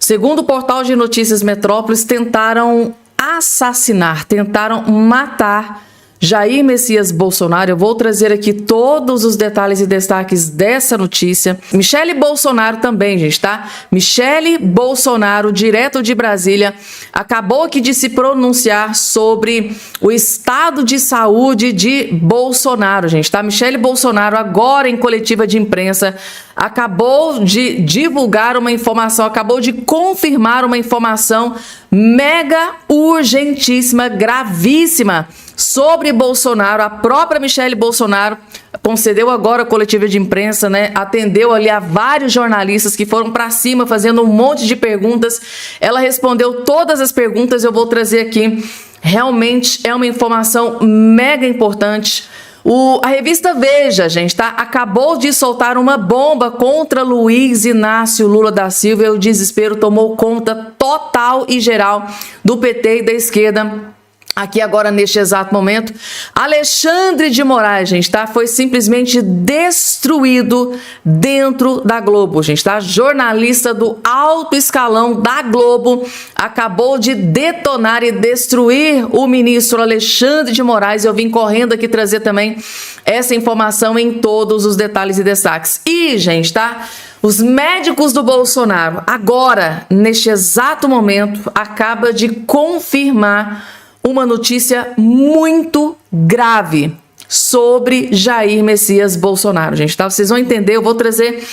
Segundo o portal de notícias Metrópolis, tentaram assassinar, tentaram matar Jair Messias Bolsonaro. Eu vou trazer aqui todos os detalhes e destaques dessa notícia. Michele Bolsonaro também, gente, tá? Michele Bolsonaro, direto de Brasília, acabou aqui de se pronunciar sobre o estado de saúde de Bolsonaro, gente, tá? Michele Bolsonaro, agora em coletiva de imprensa, acabou de divulgar uma informação, acabou de confirmar uma informação mega urgentíssima, gravíssima, sobre Bolsonaro. A própria Michele Bolsonaro concedeu agora a coletiva de imprensa, né? Atendeu ali a vários jornalistas que foram para cima fazendo um monte de perguntas. Ela respondeu todas as perguntas, eu vou trazer aqui. Realmente é uma informação mega importante. A revista Veja, gente, tá? Acabou de soltar uma bomba contra Luiz Inácio Lula da Silva e o desespero tomou conta total e geral do PT e da esquerda. Aqui agora, neste exato momento, Alexandre de Moraes, gente, tá? Foi simplesmente destruído dentro da Globo, gente, tá? Jornalista do alto escalão da Globo acabou de detonar e destruir o ministro Alexandre de Moraes. Eu vim correndo aqui trazer também essa informação em todos os detalhes e destaques. E, gente, tá? Os médicos do Bolsonaro, agora, neste exato momento, acaba de confirmar uma notícia muito grave sobre Jair Messias Bolsonaro, gente, tá? Vocês vão entender, eu vou trazer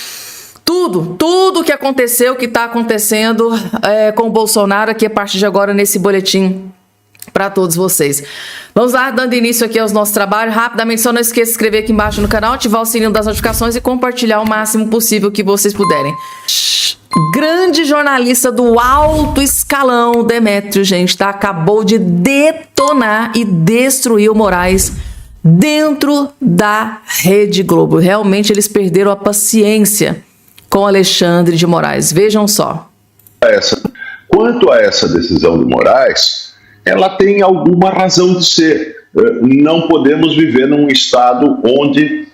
tudo que aconteceu, que está acontecendo com o Bolsonaro aqui a partir de agora nesse boletim para todos vocês. Vamos lá, dando início aqui aos nossos trabalhos. Rapidamente, só não esqueça de se inscrever aqui embaixo no canal, ativar o sininho das notificações e compartilhar o máximo possível que vocês puderem. Grande jornalista do alto escalão, Demétrio, gente, tá? Acabou de detonar e destruir o Moraes dentro da Rede Globo. Realmente eles perderam a paciência com Alexandre de Moraes. Vejam só. Quanto a essa decisão do Moraes, ela tem alguma razão de ser. Não podemos viver num estado onde,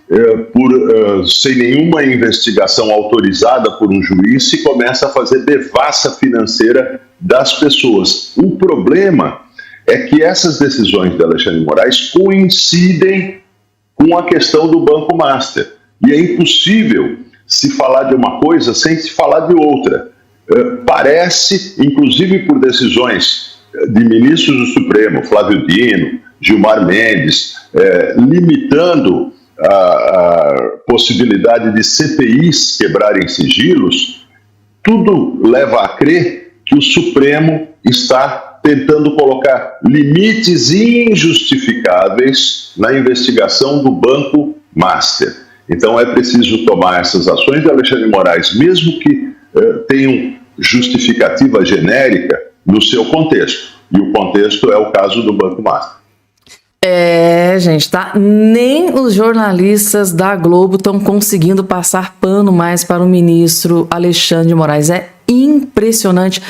sem nenhuma investigação autorizada por um juiz, se começa a fazer devassa financeira das pessoas. O problema é que essas decisões de Alexandre de Moraes coincidem com a questão do Banco Master. E é impossível se falar de uma coisa sem se falar de outra. Parece, inclusive por decisões de ministros do Supremo, Flávio Dino, Gilmar Mendes, limitando a possibilidade de CPIs quebrarem sigilos, tudo leva a crer que o Supremo está tentando colocar limites injustificáveis na investigação do Banco Master. Então é preciso tomar essas ações de Alexandre de Moraes, mesmo que tenham justificativa genérica, no seu contexto. E o contexto é o caso do Banco Master. Gente, tá? Nem os jornalistas da Globo estão conseguindo passar pano mais para o ministro Alexandre de Moraes. É impressionante.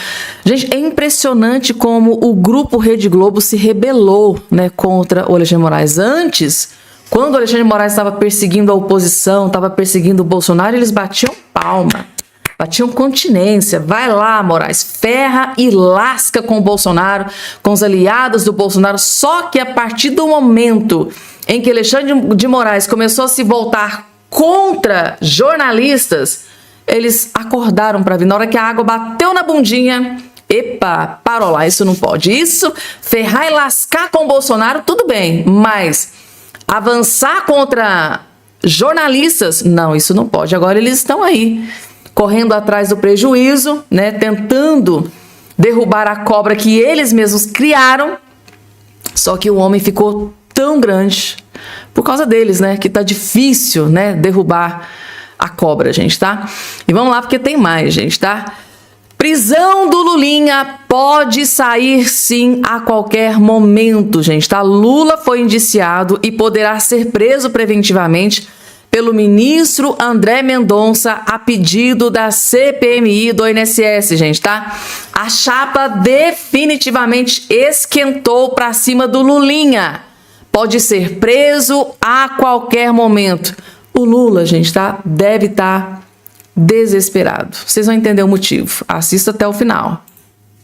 Gente, é impressionante como o grupo Rede Globo se rebelou, né, contra o Alexandre de Moraes. Antes, quando o Alexandre de Moraes estava perseguindo a oposição, estava perseguindo o Bolsonaro, eles batiam palma. Batiam continência. Vai lá, Moraes, ferra e lasca com o Bolsonaro, com os aliados do Bolsonaro. Só que a partir do momento em que Alexandre de Moraes começou a se voltar contra jornalistas, eles acordaram para vir. Na hora que a água bateu na bundinha, epa, parou lá, isso não pode. Isso, ferrar e lascar com o Bolsonaro, tudo bem, mas avançar contra jornalistas, não, isso não pode. Agora eles estão aí, correndo atrás do prejuízo, né, tentando derrubar a cobra que eles mesmos criaram, só que o homem ficou tão grande por causa deles, né, que tá difícil, né, derrubar a cobra, gente, tá? E vamos lá porque tem mais, gente, tá? Prisão do Lulinha pode sair sim a qualquer momento, gente, tá? Lula foi indiciado e poderá ser preso preventivamente pelo ministro André Mendonça a pedido da CPMI do INSS, gente, tá? A chapa definitivamente esquentou para cima do Lulinha. Pode ser preso a qualquer momento. O Lula, gente, tá? Deve estar desesperado. Vocês vão entender o motivo. Assista até o final.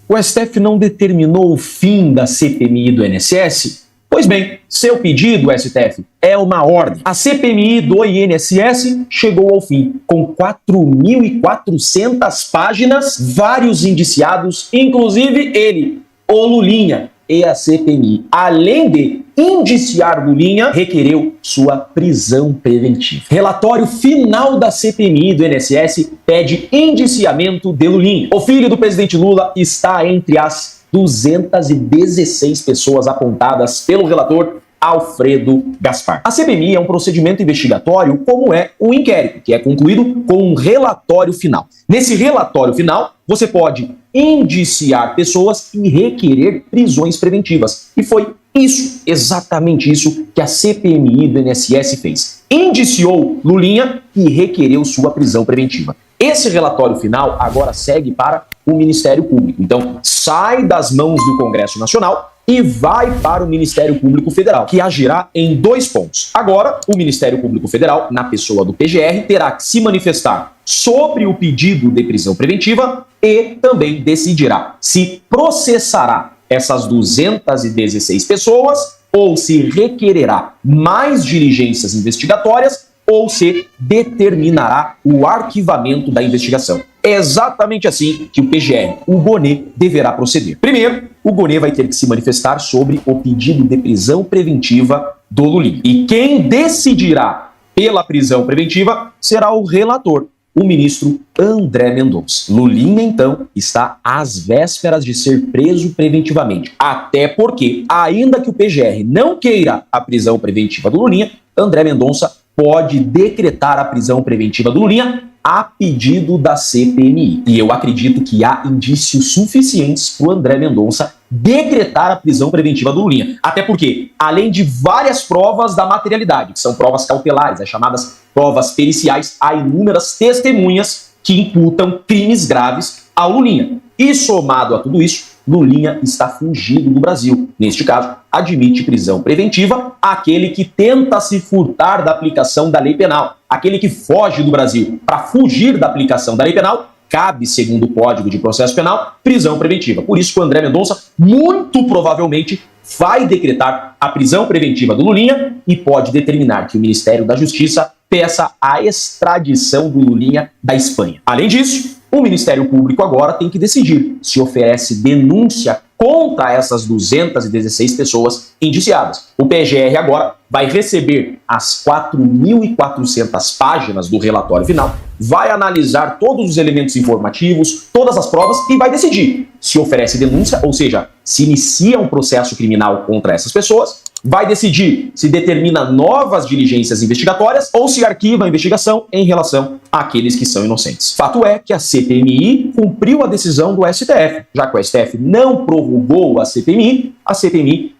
O STF não determinou o fim da CPMI do INSS? Pois bem, seu pedido, STF, é uma ordem. A CPMI do INSS chegou ao fim, com 4.400 páginas, vários indiciados, inclusive ele, o Lulinha, e a CPMI, além de indiciar Lulinha, requereu sua prisão preventiva. Relatório final da CPMI do INSS pede indiciamento de Lulinha. O filho do presidente Lula está entre as 216 pessoas apontadas pelo relator Alfredo Gaspar. A CPMI é um procedimento investigatório como é o inquérito, que é concluído com um relatório final. Nesse relatório final, você pode indiciar pessoas e requerer prisões preventivas. E foi isso, exatamente isso, que a CPMI do INSS fez. Indiciou Lulinha e requereu sua prisão preventiva. Esse relatório final agora segue para o Ministério Público. Então, sai das mãos do Congresso Nacional e vai para o Ministério Público Federal, que agirá em 2 pontos. Agora, o Ministério Público Federal, na pessoa do PGR, terá que se manifestar sobre o pedido de prisão preventiva e também decidirá se processará essas 216 pessoas ou se requererá mais diligências investigatórias ou se determinará o arquivamento da investigação. É exatamente assim que o PGR, o Gonê, deverá proceder. Primeiro, o Gonê vai ter que se manifestar sobre o pedido de prisão preventiva do Lulinha. E quem decidirá pela prisão preventiva será o relator, o ministro André Mendonça. Lulinha, então, está às vésperas de ser preso preventivamente. Até porque, ainda que o PGR não queira a prisão preventiva do Lulinha, André Mendonça pode decretar a prisão preventiva do Lulinha a pedido da CPMI. E eu acredito que há indícios suficientes para o André Mendonça decretar a prisão preventiva do Lulinha. Até porque, além de várias provas da materialidade, que são provas cautelares, as chamadas provas periciais, há inúmeras testemunhas que imputam crimes graves ao Lulinha. E somado a tudo isso, Lulinha está fugido do Brasil. Neste caso, admite prisão preventiva aquele que tenta se furtar da aplicação da lei penal. Aquele que foge do Brasil para fugir da aplicação da lei penal, cabe, segundo o Código de Processo Penal, prisão preventiva. Por isso que o André Mendonça, muito provavelmente, vai decretar a prisão preventiva do Lulinha e pode determinar que o Ministério da Justiça peça a extradição do Lulinha da Espanha. Além disso, o Ministério Público agora tem que decidir se oferece denúncia contra essas 216 pessoas indiciadas. O PGR agora vai receber as 4.400 páginas do relatório final, vai analisar todos os elementos informativos, todas as provas e vai decidir se oferece denúncia, ou seja, se inicia um processo criminal contra essas pessoas, vai decidir se determina novas diligências investigatórias ou se arquiva a investigação em relação àqueles que são inocentes. Fato é que a CPMI cumpriu a decisão do STF. Já que o STF não prorrogou a CPMI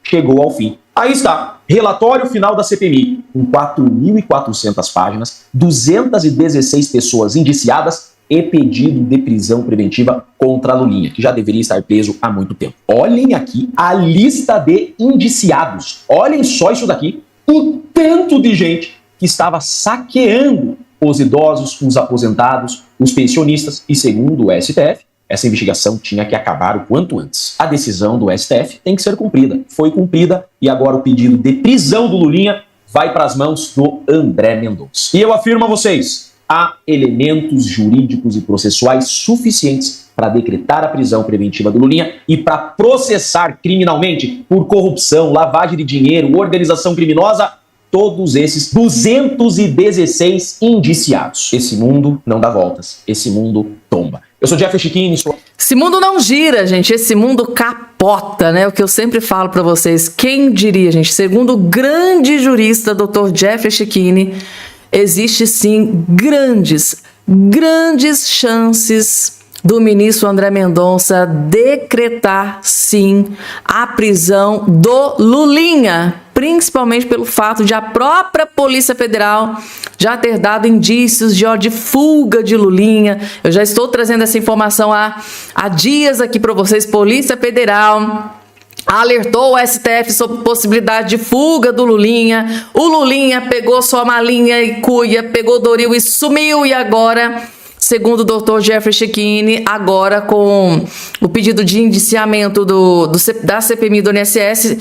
chegou ao fim. Aí está, relatório final da CPMI, com 4.400 páginas, 216 pessoas indiciadas e pedido de prisão preventiva contra Lulinha, que já deveria estar preso há muito tempo. Olhem aqui a lista de indiciados. Olhem só isso daqui, o tanto de gente que estava saqueando os idosos, os aposentados, os pensionistas, e segundo o STF, essa investigação tinha que acabar o quanto antes. A decisão do STF tem que ser cumprida. Foi cumprida e agora o pedido de prisão do Lulinha vai para as mãos do André Mendonça. E eu afirmo a vocês, há elementos jurídicos e processuais suficientes para decretar a prisão preventiva do Lulinha e para processar criminalmente por corrupção, lavagem de dinheiro, organização criminosa, todos esses 216 indiciados. Esse mundo não dá voltas, esse mundo tomba. Eu sou Jeffrey Checchini. Esse mundo não gira, gente, esse mundo capota, né? O que eu sempre falo para vocês, quem diria, gente? Segundo o grande jurista, Dr. Jeffrey Checchini, existe sim grandes chances do ministro André Mendonça decretar sim a prisão do Lulinha, principalmente pelo fato de a própria Polícia Federal já ter dado indícios de fuga de Lulinha. Eu já estou trazendo essa informação há dias aqui para vocês. Polícia Federal alertou o STF sobre possibilidade de fuga do Lulinha. O Lulinha pegou sua malinha e cuia, pegou Doril e sumiu, e agora segundo o doutor Jeffrey Checchini, agora com o pedido de indiciamento da CPMI do INSS,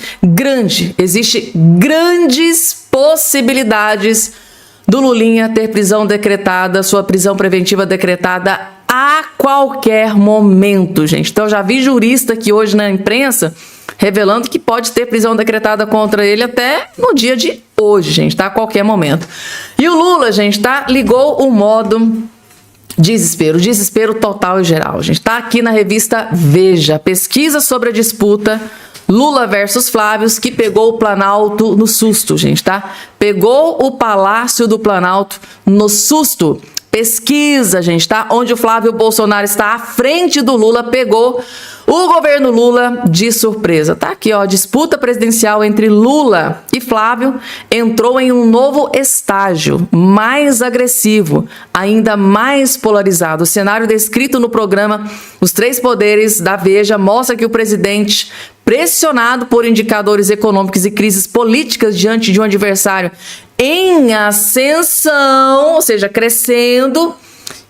existe grandes possibilidades do Lulinha ter prisão decretada, sua prisão preventiva decretada a qualquer momento, gente. Então, já vi jurista aqui hoje na imprensa revelando que pode ter prisão decretada contra ele até no dia de hoje, gente, tá? A qualquer momento. E o Lula, gente, tá? Ligou o modo desespero total e geral, gente. Tá aqui na revista Veja, pesquisa sobre a disputa Lula versus Flávio, que pegou o Planalto no susto, gente, tá? Pegou o Palácio do Planalto no susto. Pesquisa, gente, tá? Onde o Flávio Bolsonaro está à frente do Lula, pegou o governo Lula de surpresa. Tá aqui, ó, disputa presidencial entre Lula e Flávio entrou em um novo estágio, mais agressivo, ainda mais polarizado. O cenário descrito no programa Os Três Poderes da Veja mostra que o presidente, pressionado por indicadores econômicos e crises políticas diante de um adversário em ascensão, ou seja, crescendo,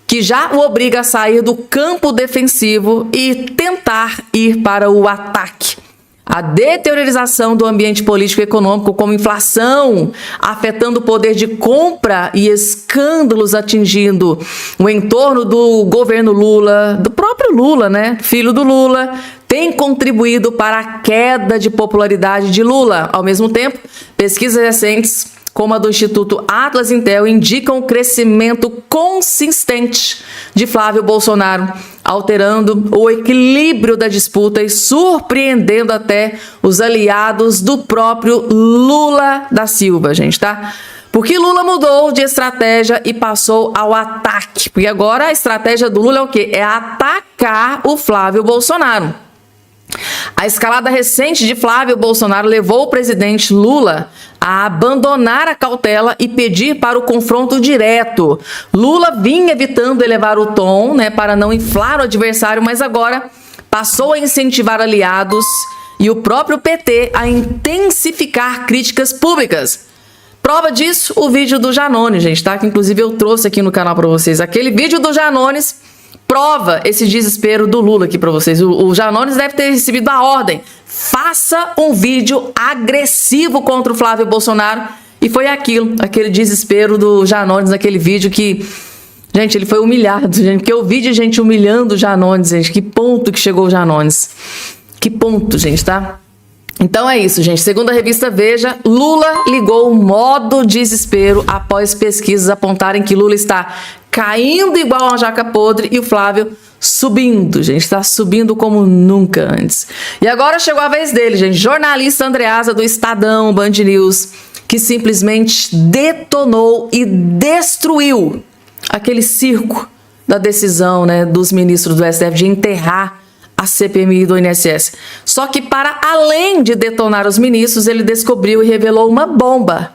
que já o obriga a sair do campo defensivo e tentar ir para o ataque. A deteriorização do ambiente político e econômico, como inflação, afetando o poder de compra e escândalos atingindo o entorno do governo Lula, do próprio Lula, né? Filho do Lula, tem contribuído para a queda de popularidade de Lula. Ao mesmo tempo, pesquisas recentes, como a do Instituto Atlas Intel, indicam o crescimento consistente de Flávio Bolsonaro, alterando o equilíbrio da disputa e surpreendendo até os aliados do próprio Lula da Silva, gente, tá? Porque Lula mudou de estratégia e passou ao ataque. Porque agora a estratégia do Lula é o quê? É atacar o Flávio Bolsonaro. A escalada recente de Flávio Bolsonaro levou o presidente Lula a abandonar a cautela e pedir para o confronto direto. Lula vinha evitando elevar o tom, né, para não inflar o adversário, mas agora passou a incentivar aliados e o próprio PT a intensificar críticas públicas. Prova disso, o vídeo do Janones, gente, tá? Que inclusive eu trouxe aqui no canal para vocês. Aquele vídeo do Janones prova esse desespero do Lula aqui para vocês. O Janones deve ter recebido a ordem: faça um vídeo agressivo contra o Flávio Bolsonaro. E foi aquele desespero do Janones naquele vídeo que, gente, ele foi humilhado, gente, porque eu vi de gente humilhando o Janones, gente. Que ponto que chegou o Janones. Que ponto, gente, tá? Então é isso, gente. Segundo a revista Veja, Lula ligou o modo desespero após pesquisas apontarem que Lula está caindo igual uma jaca podre e o Flávio subindo, gente. Está subindo como nunca antes. E agora chegou a vez dele, gente. Jornalista Andreasa do Estadão, Band News, que simplesmente detonou e destruiu aquele circo da decisão, né, dos ministros do STF de enterrar a CPMI do INSS. Só que, para além de detonar os ministros, ele descobriu e revelou uma bomba.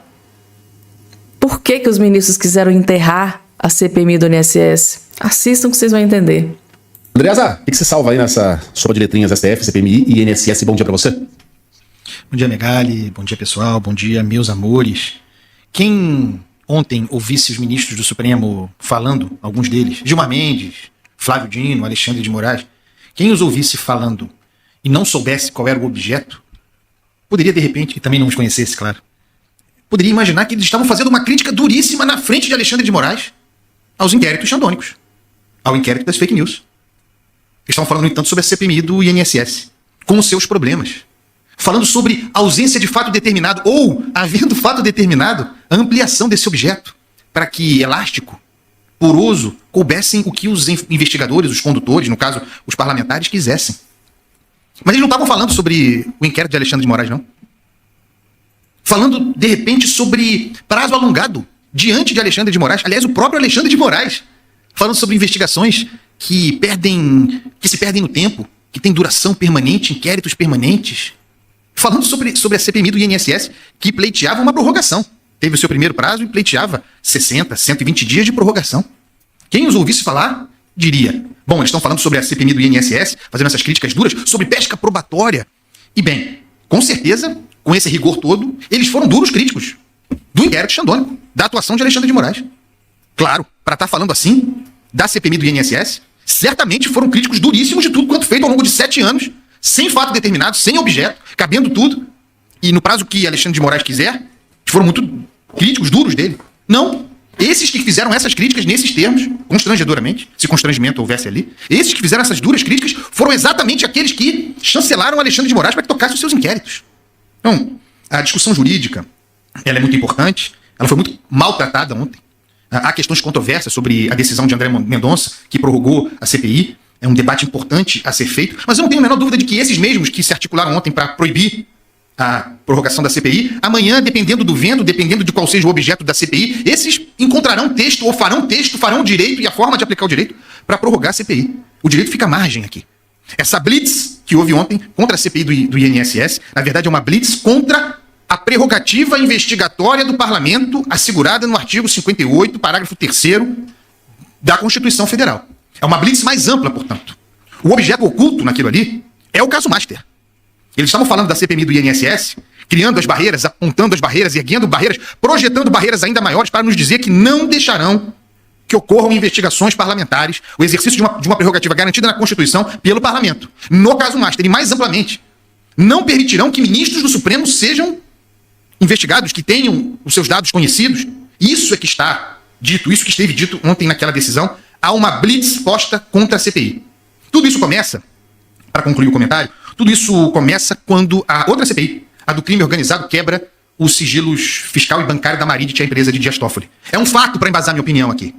Por que os ministros quiseram enterrar a CPMI do INSS? Assistam que vocês vão entender. Andreasa, o que você salva aí nessa sopa de letrinhas STF, CPMI e INSS? Bom dia pra você. Bom dia, Megali. Bom dia, pessoal. Bom dia, meus amores. Quem ontem ouvisse os ministros do Supremo falando, alguns deles, Gilmar Mendes, Flávio Dino, Alexandre de Moraes, quem os ouvisse falando e não soubesse qual era o objeto, poderia, de repente, e também não os conhecesse, claro, poderia imaginar que eles estavam fazendo uma crítica duríssima na frente de Alexandre de Moraes aos inquéritos xandônicos, ao inquérito das fake news. Eles estavam falando, no entanto, sobre a CPMI do INSS, com os seus problemas. Falando sobre ausência de fato determinado, ou, havendo fato determinado, a ampliação desse objeto, para que elástico, poroso, coubessem o que os investigadores, os condutores, no caso, os parlamentares, quisessem. Mas eles não estavam falando sobre o inquérito de Alexandre de Moraes, não. Falando, de repente, sobre prazo alongado diante de Alexandre de Moraes. Aliás, o próprio Alexandre de Moraes, falando sobre investigações que se perdem no tempo, que têm duração permanente, inquéritos permanentes. Falando sobre a CPMI do INSS, que pleiteava uma prorrogação. Teve o seu primeiro prazo e pleiteava 60, 120 dias de prorrogação. Quem os ouvisse falar, diria: bom, eles estão falando sobre a CPMI do INSS, fazendo essas críticas duras, sobre pesca probatória. E bem, com certeza, com esse rigor todo, eles foram duros críticos do inquérito xandônico, da atuação de Alexandre de Moraes. Claro, para estar falando assim, da CPMI do INSS certamente foram críticos duríssimos de tudo quanto feito ao longo de 7 anos, sem fato determinado, sem objeto, cabendo tudo, e no prazo que Alexandre de Moraes quiser, foram muito críticos, duros dele. Não. Esses que fizeram essas críticas nesses termos, constrangedoramente, se constrangimento houvesse ali, esses que fizeram essas duras críticas foram exatamente aqueles que chancelaram Alexandre de Moraes para que tocasse os seus inquéritos. Então, a discussão jurídica, ela é muito importante, ela foi muito maltratada ontem. Há questões controversas sobre a decisão de André Mendonça, que prorrogou a CPI, é um debate importante a ser feito, mas eu não tenho a menor dúvida de que esses mesmos que se articularam ontem para proibir a prorrogação da CPI, amanhã, dependendo do vento, dependendo de qual seja o objeto da CPI, esses encontrarão texto, ou farão texto, farão o direito e a forma de aplicar o direito para prorrogar a CPI. O direito fica à margem aqui. Essa blitz que houve ontem contra a CPI do INSS, na verdade é uma blitz contra a prerrogativa investigatória do Parlamento assegurada no artigo 58, parágrafo 3º da Constituição Federal. É uma blitz mais ampla, portanto. O objeto oculto naquilo ali é o caso Master. Eles estavam falando da CPMI do INSS, criando as barreiras, apontando as barreiras, erguendo barreiras, projetando barreiras ainda maiores para nos dizer que não deixarão que ocorram investigações parlamentares, o exercício de uma prerrogativa garantida na Constituição pelo Parlamento. No caso Master, e mais amplamente, não permitirão que ministros do Supremo sejam investigados, que tenham os seus dados conhecidos. Isso é que está dito, isso que esteve dito ontem naquela decisão. Há uma blitz posta contra a CPI. Tudo isso começa, para concluir o comentário, tudo isso começa quando a outra CPI, a do crime organizado, quebra os sigilos fiscal e bancário da Marit, a empresa de Dias Toffoli. É um fato para embasar minha opinião aqui.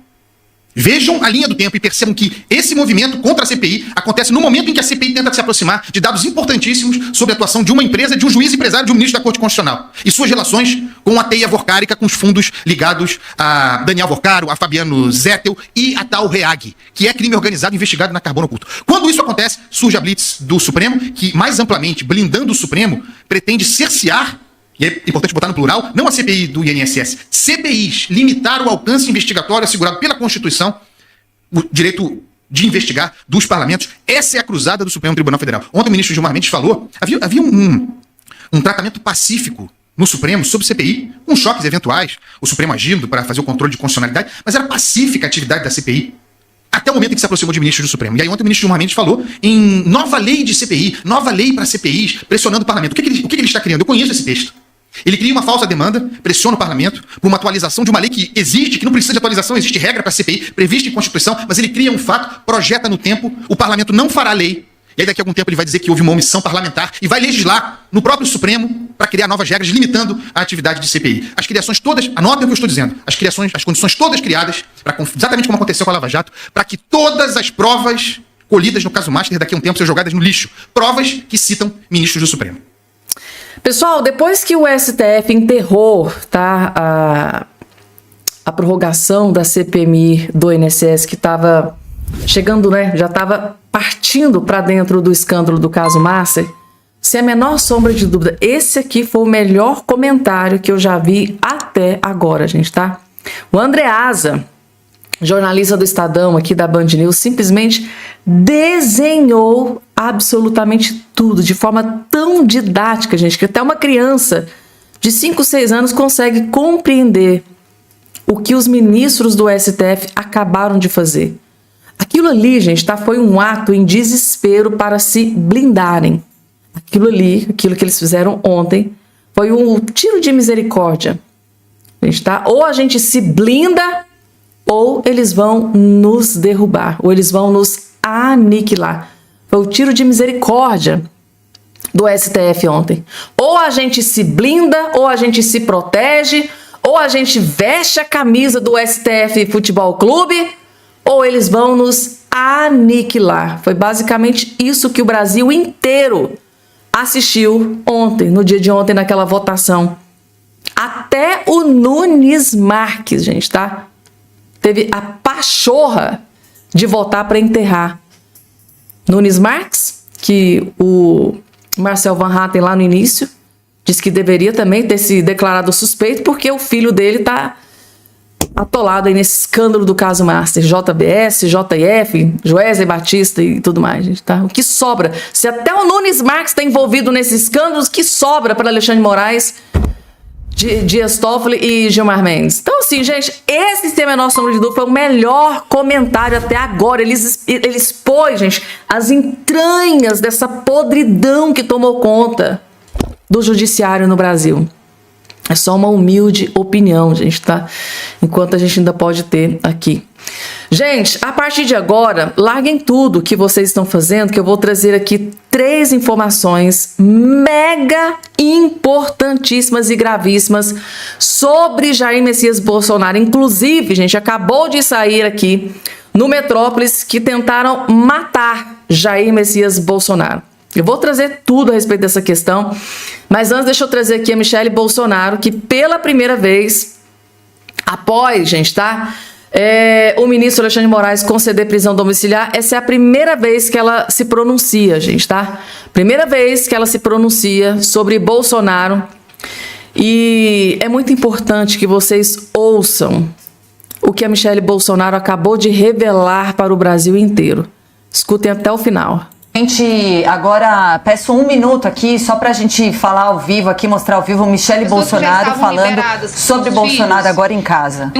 Vejam a linha do tempo e percebam que esse movimento contra a CPI acontece no momento em que a CPI tenta se aproximar de dados importantíssimos sobre a atuação de uma empresa, de um juiz empresário, de um ministro da Corte Constitucional e suas relações com a teia vorcárica, com os fundos ligados a Daniel Vorcaro, a Fabiano Zettel e a tal REAG, que é crime organizado investigado na Carbono Oculto. Quando isso acontece, surge a blitz do Supremo, que mais amplamente, blindando o Supremo, pretende cercear, e é importante botar no plural, não a CPI do INSS, CPIs, limitar o alcance investigatório assegurado pela Constituição, o direito de investigar dos parlamentos. Essa é a cruzada do Supremo Tribunal Federal. Ontem o ministro Gilmar Mendes falou, havia um tratamento pacífico no Supremo sobre CPI, com choques eventuais, o Supremo agindo para fazer o controle de constitucionalidade, mas era pacífica a atividade da CPI, até o momento em que se aproximou de ministros do Supremo. E aí ontem o ministro Gilmar Mendes falou em nova lei de CPI, nova lei para CPIs, pressionando o parlamento. O que ele está criando? Eu conheço esse texto. Ele cria uma falsa demanda, pressiona o parlamento por uma atualização de uma lei que existe, que não precisa de atualização, existe regra para a CPI, prevista em Constituição, mas ele cria um fato, projeta no tempo, o parlamento não fará lei, e aí daqui a algum tempo ele vai dizer que houve uma omissão parlamentar e vai legislar no próprio Supremo para criar novas regras, limitando a atividade de CPI. As criações todas, anotem o que eu estou dizendo, as condições todas criadas, exatamente como aconteceu com a Lava Jato, para que todas as provas colhidas no caso Master daqui a um tempo sejam jogadas no lixo. Provas que citam ministros do Supremo. Pessoal, depois que o STF enterrou, tá, a prorrogação da CPMI do INSS, que estava chegando, né, já estava partindo para dentro do escândalo do caso Master, sem a menor sombra de dúvida, esse aqui foi o melhor comentário que eu já vi até agora, gente, tá? O Andreasa, jornalista do Estadão aqui da Band News, simplesmente desenhou absolutamente tudo de forma tão didática, gente, que até uma criança de 5, 6 anos consegue compreender o que os ministros do STF acabaram de fazer. Aquilo ali, gente, tá, foi um ato em desespero para se blindarem. Aquilo que eles fizeram ontem, foi um tiro de misericórdia. Gente, tá? Ou a gente se blinda, ou eles vão nos derrubar, ou eles vão nos aniquilar. Foi o tiro de misericórdia do STF ontem. Ou a gente se blinda, ou a gente se protege, ou a gente veste a camisa do STF Futebol Clube, ou eles vão nos aniquilar. Foi basicamente isso que o Brasil inteiro assistiu ontem, no dia de ontem, naquela votação. Até o Nunes Marques, gente, tá? Teve a pachorra de votar para enterrar. Nunes Marques, que o Marcel Van Hatten lá no início disse que deveria também ter se declarado suspeito porque o filho dele tá atolado aí nesse escândalo do caso Master, JBS, JF, Joesley Batista e tudo mais, gente, tá? O que sobra? Se até o Nunes Marques está envolvido nesses escândalos, o que sobra para Alexandre de Moraes Dias Toffoli e Gilmar Mendes. Então, assim, gente, esse, sem a menor sombra de dúvida, foi o melhor comentário até agora. Ele expôs, gente, as entranhas dessa podridão que tomou conta do judiciário no Brasil. É só uma humilde opinião, gente, tá? Enquanto a gente ainda pode ter aqui. Gente, a partir de agora, larguem tudo que vocês estão fazendo, que eu vou trazer aqui 3 informações mega importantíssimas e gravíssimas sobre Jair Messias Bolsonaro. Inclusive, gente, acabou de sair aqui no Metrópolis que tentaram matar Jair Messias Bolsonaro. Eu vou trazer tudo a respeito dessa questão, mas antes deixa eu trazer aqui a Michelle Bolsonaro, que pela primeira vez, após, gente, tá? O ministro Alexandre de Moraes conceder prisão domiciliar, essa é a primeira vez que ela se pronuncia, gente, tá? Primeira vez que ela se pronuncia sobre Bolsonaro. E é muito importante que vocês ouçam o que a Michelle Bolsonaro acabou de revelar para o Brasil inteiro. Escutem até o final. Gente, agora peço 1 minuto aqui, só pra gente falar ao vivo aqui, mostrar ao vivo, Michelle Bolsonaro falando sobre Bolsonaro filhos. Agora em casa.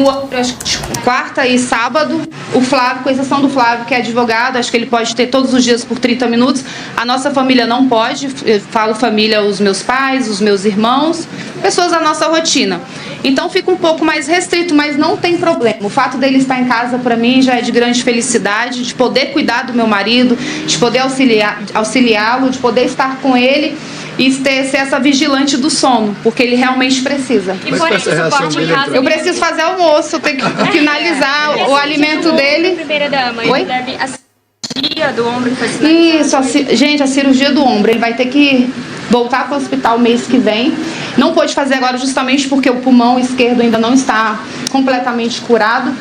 Quarta e sábado, o Flávio, com exceção do Flávio, que é advogado, acho que ele pode ter todos os dias por 30 minutos. A nossa família não pode, eu falo família, os meus pais, os meus irmãos, pessoas da nossa rotina. Então fica um pouco mais restrito, mas não tem problema. O fato dele estar em casa, para mim, já é de grande felicidade, de poder cuidar do meu marido, de poder auxiliá-lo, de poder estar com ele e ser essa vigilante do sono, porque ele realmente precisa. E por esse suporte em casa, eu preciso fazer almoço, eu tenho que finalizar o alimento dele. Primeira-dama, Oi? A cirurgia do ombro que foi Isso, gente, a cirurgia do ombro, ele vai ter que voltar para o hospital mês que vem. Não pôde fazer agora justamente porque o pulmão esquerdo ainda não está completamente curado.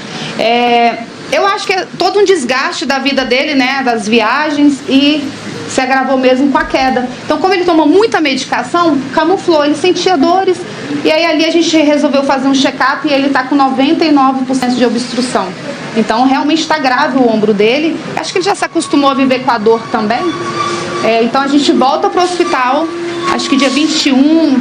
Eu acho que é todo um desgaste da vida dele, né, das viagens, e se agravou mesmo com a queda. Então, como ele tomou muita medicação, camuflou, ele sentia dores, e aí ali a gente resolveu fazer um check-up e ele está com 99% de obstrução. Então, realmente está grave o ombro dele. Acho que ele já se acostumou a viver com a dor também. Então, a gente volta para o hospital, acho que dia 25,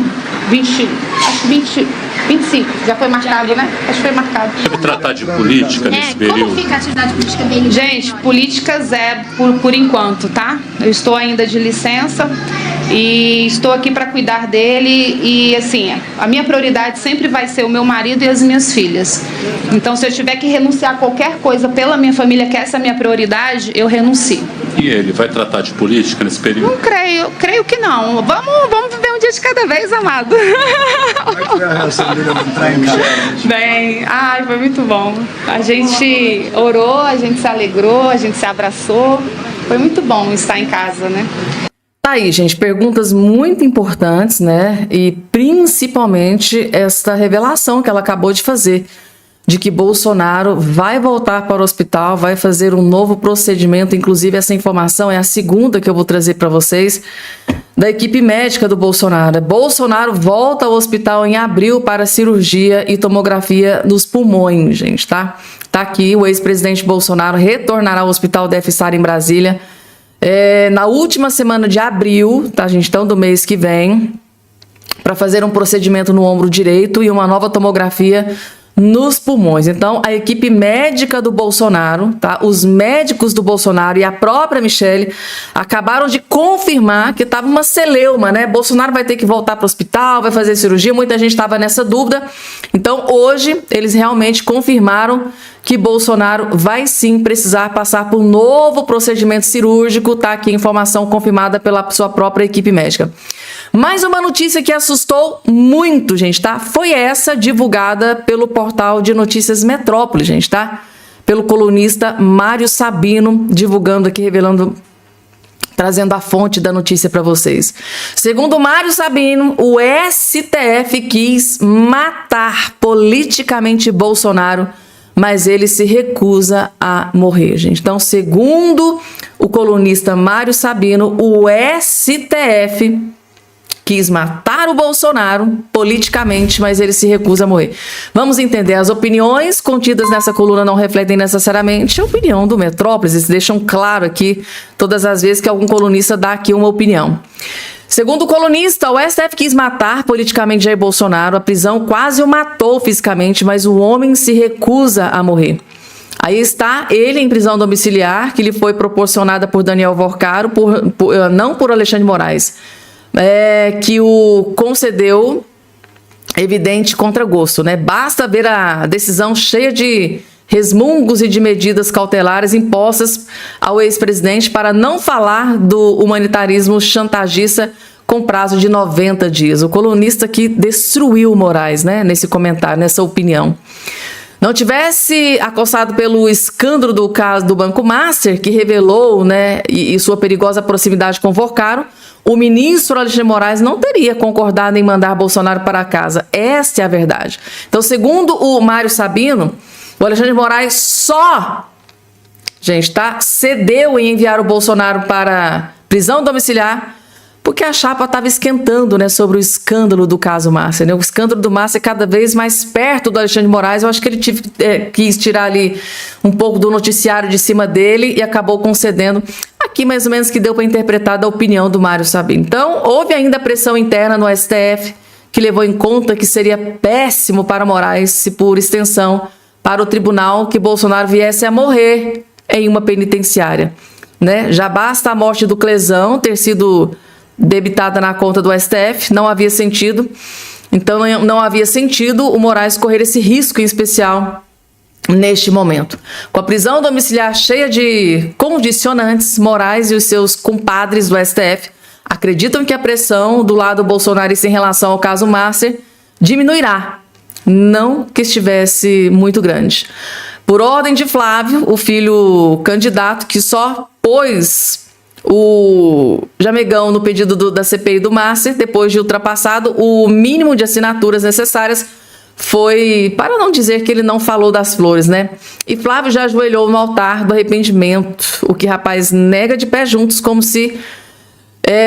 já foi marcado, né? Acho que foi marcado. Deve tratar de política nesse período? Como fica a atividade política dele? Gente, política zero por enquanto, tá? Eu estou ainda de licença e estou aqui para cuidar dele e, assim, a minha prioridade sempre vai ser o meu marido e as minhas filhas. Então, se eu tiver que renunciar a qualquer coisa pela minha família, que essa é a minha prioridade, eu renuncio. E ele vai tratar de política nesse período? Não creio que não. Vamos viver um dia de cada vez, amado. Bem, foi muito bom. A gente orou, a gente se alegrou, a gente se abraçou. Foi muito bom estar em casa, né? Tá aí, gente, perguntas muito importantes, né? E principalmente esta revelação que ela acabou de fazer, de que Bolsonaro vai voltar para o hospital, vai fazer um novo procedimento. Inclusive, essa informação é a segunda que eu vou trazer para vocês, da equipe médica do Bolsonaro. Bolsonaro volta ao hospital em abril para cirurgia e tomografia nos pulmões, gente, tá? Tá aqui, o ex-presidente Bolsonaro retornará ao hospital, deve estar em Brasília, na última semana de abril, tá, gente? Então, do mês que vem, para fazer um procedimento no ombro direito e uma nova tomografia nos pulmões. Então, a equipe médica do Bolsonaro, tá? Os médicos do Bolsonaro e a própria Michelle acabaram de confirmar que estava uma celeuma, né? Bolsonaro vai ter que voltar para o hospital, vai fazer cirurgia, muita gente estava nessa dúvida. Então, hoje, eles realmente confirmaram que Bolsonaro vai sim precisar passar por um novo procedimento cirúrgico, tá? Aqui a informação confirmada pela sua própria equipe médica. Mais uma notícia que assustou muito, gente, tá? Foi essa divulgada pelo portal de notícias Metrópolis, gente, tá? Pelo colunista Mário Sabino, divulgando aqui, revelando, trazendo a fonte da notícia para vocês. Segundo Mário Sabino, o STF quis matar politicamente Bolsonaro, mas ele se recusa a morrer, gente. Então, segundo o colunista Mário Sabino, o STF quis matar o Bolsonaro politicamente, mas ele se recusa a morrer. Vamos entender, as opiniões contidas nessa coluna não refletem necessariamente a opinião do Metrópolis, eles deixam claro aqui todas as vezes que algum colunista dá aqui uma opinião. Segundo o colunista, o STF quis matar politicamente Jair Bolsonaro. A prisão quase o matou fisicamente, mas o homem se recusa a morrer. Aí está ele em prisão domiciliar, que lhe foi proporcionada por Daniel Vorcaro, não por Alexandre Moraes, que o concedeu evidente contragosto, né? Basta ver a decisão cheia de resmungos e de medidas cautelares impostas ao ex-presidente para não falar do humanitarismo chantagista com prazo de 90 dias. O colunista que destruiu o Moraes, né? Nesse comentário, nessa opinião. Não tivesse acossado pelo escândalo do caso do Banco Master, que revelou, né, e sua perigosa proximidade com Vorcaro, o ministro Alexandre Moraes não teria concordado em mandar Bolsonaro para casa. Esta é a verdade. Então, segundo o Mário Sabino, o Alexandre Moraes cedeu em enviar o Bolsonaro para prisão domiciliar porque a chapa estava esquentando, né, sobre o escândalo do caso Master, né? O escândalo do Master cada vez mais perto do Alexandre Moraes. Eu acho que ele quis tirar ali um pouco do noticiário de cima dele e acabou concedendo aqui mais ou menos que deu para interpretar da opinião do Mário Sabino. Então, houve ainda pressão interna no STF, que levou em conta que seria péssimo para Moraes, se por extensão para o tribunal, que Bolsonaro viesse a morrer em uma penitenciária, né? Já basta a morte do Clesão ter sido debitada na conta do STF, não havia sentido. Então não havia sentido o Moraes correr esse risco em especial neste momento. Com a prisão domiciliar cheia de condicionantes, Moraes e os seus compadres do STF acreditam que a pressão do lado bolsonarista em relação ao caso Master diminuirá, não que estivesse muito grande. Por ordem de Flávio, o filho candidato que só pôs o Jamegão no pedido da CPI do Master, depois de ultrapassado o mínimo de assinaturas necessárias, foi, para não dizer que ele não falou das flores, né? E Flávio já ajoelhou no altar do arrependimento, o que rapaz nega de pé juntos, como se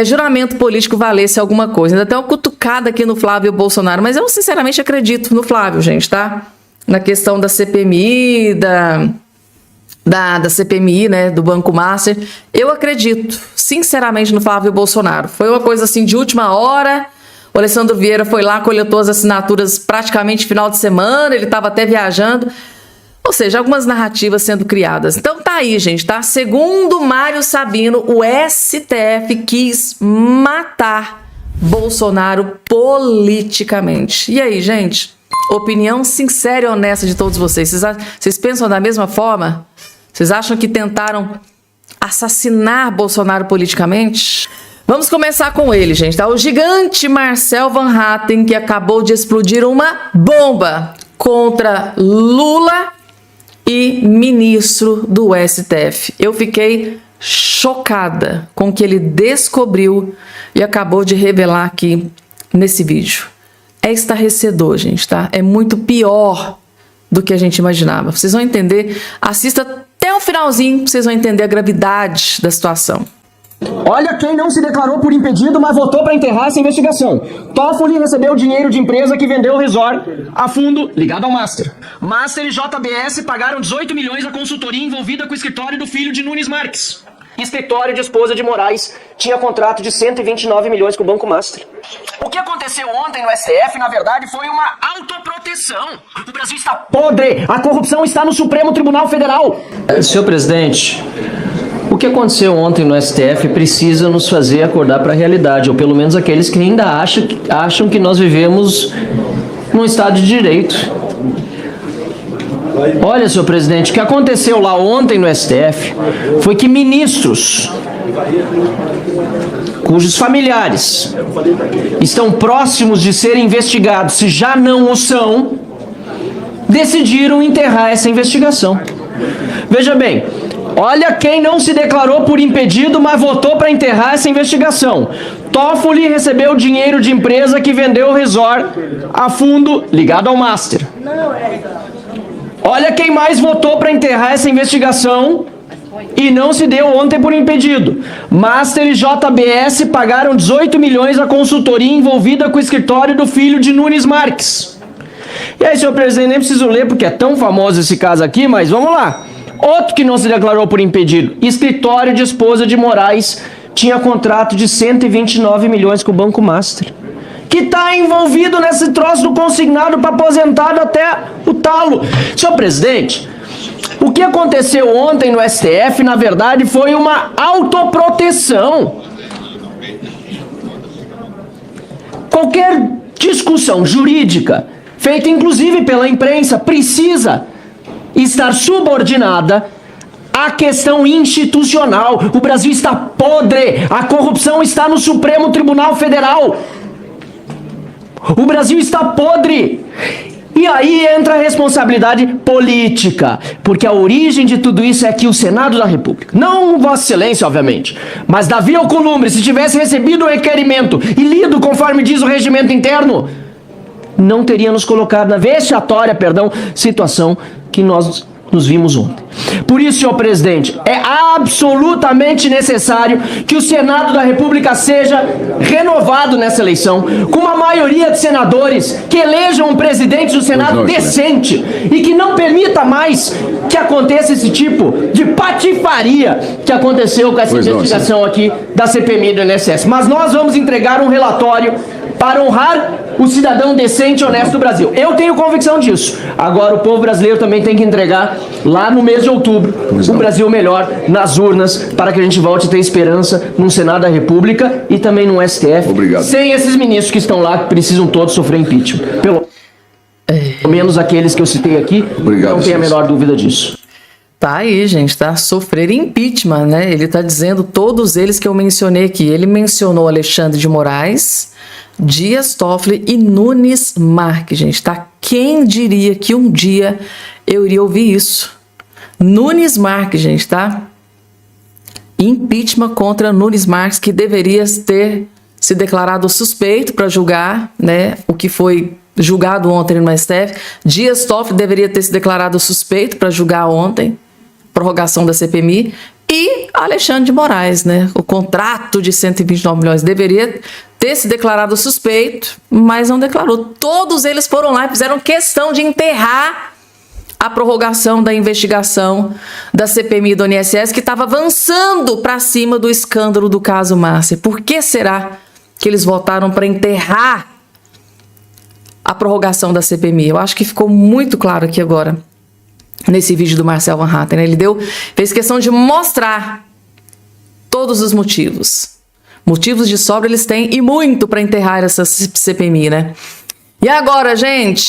juramento político valesse alguma coisa. Ainda tem uma cutucada aqui no Flávio Bolsonaro, mas eu sinceramente acredito no Flávio, gente, tá? Na questão da CPMI, da CPMI, né, do Banco Master, eu acredito, sinceramente, no Flávio Bolsonaro. Foi uma coisa assim de última hora, o Alessandro Vieira foi lá, coletou as assinaturas praticamente final de semana, ele estava até viajando, ou seja, algumas narrativas sendo criadas. Então tá aí, gente, tá? Segundo Mário Sabino, o STF quis matar Bolsonaro politicamente. E aí, gente? Opinião sincera e honesta de todos vocês. Vocês pensam da mesma forma? Vocês acham que tentaram assassinar Bolsonaro politicamente? Vamos começar com ele, gente, tá? O gigante Marcel Van Hatten, que acabou de explodir uma bomba contra Lula e ministro do STF. Eu fiquei chocada com o que ele descobriu e acabou de revelar aqui nesse vídeo. É estarrecedor, gente, tá? É muito pior do que a gente imaginava. Vocês vão entender. Assista até o finalzinho, vocês vão entender a gravidade da situação. Olha quem não se declarou por impedido, mas votou para enterrar essa investigação. Toffoli recebeu dinheiro de empresa que vendeu o resort a fundo ligado ao Master. Master e JBS pagaram 18 milhões à consultoria envolvida com o escritório do filho de Nunes Marques. Escritório de esposa de Moraes tinha contrato de 129 milhões com o Banco Master. O que aconteceu ontem no STF, na verdade, foi uma autoproteção. O Brasil está podre. A corrupção está no Supremo Tribunal Federal. Senhor presidente, o que aconteceu ontem no STF precisa nos fazer acordar para a realidade, ou pelo menos aqueles que ainda acham que nós vivemos num Estado de Direito. Olha, senhor presidente, o que aconteceu lá ontem no STF foi que ministros cujos familiares estão próximos de serem investigados, se já não o são, decidiram enterrar essa investigação. Veja bem, olha quem não se declarou por impedido, mas votou para enterrar essa investigação. Toffoli recebeu dinheiro de empresa que vendeu o resort a fundo ligado ao Master. Olha quem mais votou para enterrar essa investigação e não se deu ontem por impedido. Master e JBS pagaram 18 milhões à consultoria envolvida com o escritório do filho de Nunes Marques. E aí, senhor presidente, nem preciso ler porque é tão famoso esse caso aqui, mas vamos lá. Outro que não se declarou por impedido, escritório de esposa de Moraes, tinha contrato de 129 milhões com o Banco Master, que está envolvido nesse troço do consignado para aposentado até o talo. Senhor presidente, o que aconteceu ontem no STF, na verdade, foi uma autoproteção. Qualquer discussão jurídica, feita inclusive pela imprensa, precisa estar subordinada à questão institucional. O Brasil está podre, a corrupção está no Supremo Tribunal Federal. O Brasil está podre. E aí entra a responsabilidade política, porque a origem de tudo isso é que o Senado da República, não Vossa Excelência, obviamente, mas Davi Alcolumbre, se tivesse recebido o requerimento e lido conforme diz o regimento interno, não teria nos colocado na vexatória, situação que nós nos vimos ontem. Por isso, senhor presidente, é absolutamente necessário que o Senado da República seja renovado nessa eleição, com uma maioria de senadores que elejam um presidente do Senado decente e que não permita mais que aconteça esse tipo de patifaria que aconteceu com essa investigação aqui da CPMI do INSS. Mas nós vamos entregar um relatório para honrar o cidadão decente e honesto do Brasil. Eu tenho convicção disso. Agora o povo brasileiro também tem que entregar lá no mês de outubro um Brasil melhor nas urnas, para que a gente volte a ter esperança num Senado da República e também no STF. Obrigado. Sem esses ministros que estão lá, que precisam todos sofrer impeachment. Pelo menos aqueles que eu citei aqui. Obrigado, não tenho a menor dúvida disso. Tá aí, gente, tá? Sofrer impeachment, né? Ele tá dizendo todos eles que eu mencionei aqui. Ele mencionou Alexandre de Moraes, Dias Toffoli e Nunes Marques, gente, tá? Quem diria que um dia eu iria ouvir isso? Nunes Marques, gente, tá? Impeachment contra Nunes Marques, que deveria ter se declarado suspeito para julgar, né, o que foi julgado ontem no STF. Dias Toffoli deveria ter se declarado suspeito para julgar ontem, prorrogação da CPMI. E Alexandre de Moraes, né? O contrato de 129 milhões deveria ter se declarado suspeito, mas não declarou. Todos eles foram lá e fizeram questão de enterrar a prorrogação da investigação da CPMI do INSS, que estava avançando para cima do escândalo do caso Márcia. Por que será que eles votaram para enterrar a prorrogação da CPMI? Eu acho que ficou muito claro aqui agora, nesse vídeo do Marcel Van Hatten, né? Ele fez questão de mostrar todos os motivos. Motivos de sobra eles têm, e muito, para enterrar essa CPMI, né? E agora, gente,